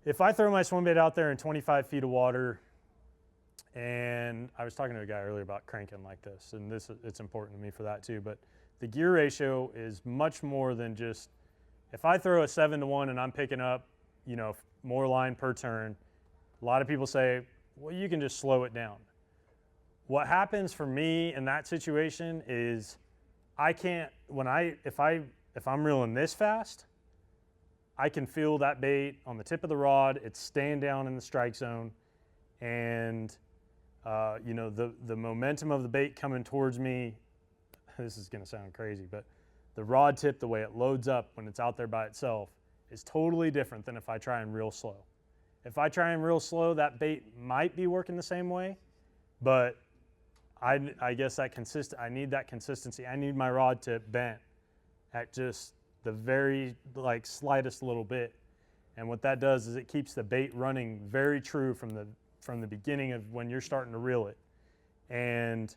if I throw my swim bait out there in 25 feet of water, and I was talking to a guy earlier about cranking like this, and it's important to me for that too, but the gear ratio is much more than just, if I throw a 7-to-1 and I'm picking up, you know, more line per turn, a lot of people say, well, you can just slow it down. What happens for me in that situation is I can't, if I'm reeling this fast, I can feel that bait on the tip of the rod. It's staying down in the strike zone, and you know, the momentum of the bait coming towards me, this is gonna sound crazy, but the rod tip, the way it loads up when it's out there by itself, is totally different than if I try and reel slow. If I try and reel slow, that bait might be working the same way, but I guess I need that consistency. I need my rod tip bent at just the very slightest little bit. And what that does is it keeps the bait running very true from the beginning of when you're starting to reel it. And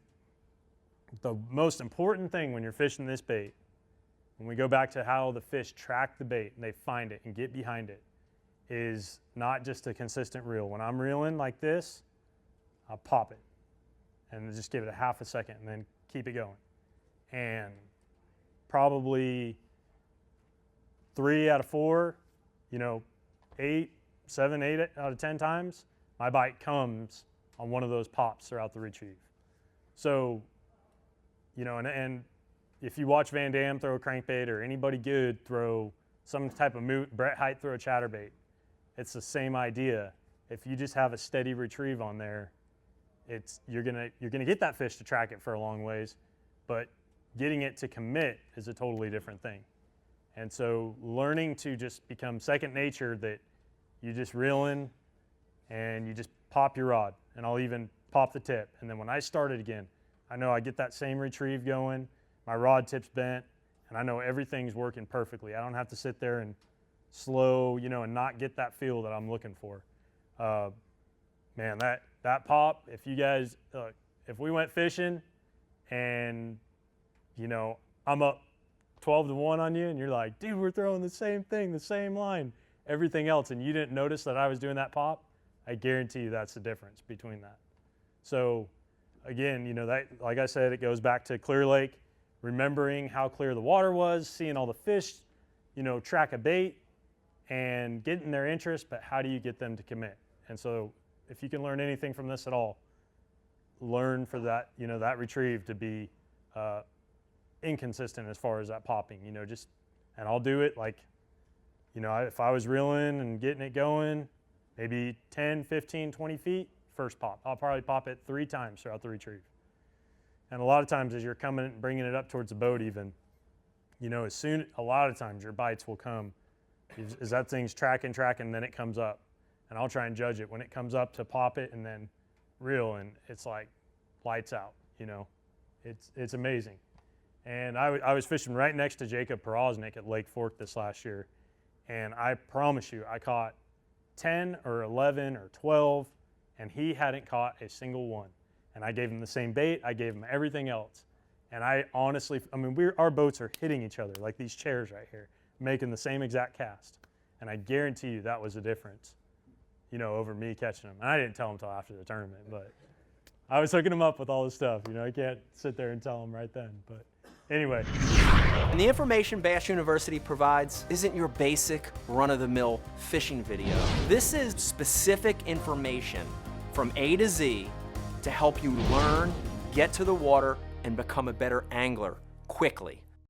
the most important thing when you're fishing this bait, when we go back to how the fish track the bait and they find it and get behind it, is not just a consistent reel. When I'm reeling like this, I'll pop it and just give it a half a second and then keep it going. And probably 3 out of 4, you know, 7, 8 out of 10 times, my bite comes on one of those pops throughout the retrieve. So, you know, and if you watch Van Dam throw a crankbait, or anybody good throw some type of Brett Height throw a chatterbait, it's the same idea. If you just have a steady retrieve on there, you're gonna get that fish to track it for a long ways, but getting it to commit is a totally different thing. And so learning to just become second nature, that you just reel in and you just pop your rod, and I'll even pop the tip. And then when I start it again, I know I get that same retrieve going, my rod tip's bent, and I know everything's working perfectly. I don't have to sit there and slow, you know, and not get that feel that I'm looking for. Man, that pop, if you guys, if we went fishing and, you know, I'm up 12-to-1 on you and you're like, dude, we're throwing the same thing, the same line, everything else, and you didn't notice that I was doing that pop, I guarantee you that's the difference between that. So again, you know, that, like I said, it goes back to Clear Lake, remembering how clear the water was, seeing all the fish, you know, track a bait and getting their interest, but how do you get them to commit? And so if you can learn anything from this at all, learn for that, you know, that retrieve to be inconsistent as far as that popping, you know, just, and I'll do it like, you know, if I was reeling and getting it going, maybe 10, 15, 20 feet, first pop. I'll probably pop it 3 times throughout the retrieve. And a lot of times as you're coming, bringing it up towards the boat even, you know, a lot of times your bites will come, as that thing's tracking, then it comes up. And I'll try and judge it when it comes up to pop it and then reel, and it's like lights out, you know. It's amazing. And I was fishing right next to Jacob Porosnik at Lake Fork this last year, and I promise you, I caught 10 or 11 or 12, and he hadn't caught a single one. And I gave him the same bait, I gave him everything else. And I honestly, I mean, our boats are hitting each other, like these chairs right here, making the same exact cast. And I guarantee you that was the difference, you know, over me catching them. And I didn't tell him until after the tournament, but I was hooking him up with all this stuff. You know, I can't sit there and tell him right then, but anyway. And the information Bass University provides isn't your basic run-of-the-mill fishing video. This is specific information from A to Z to help you learn, get to the water, and become a better angler quickly.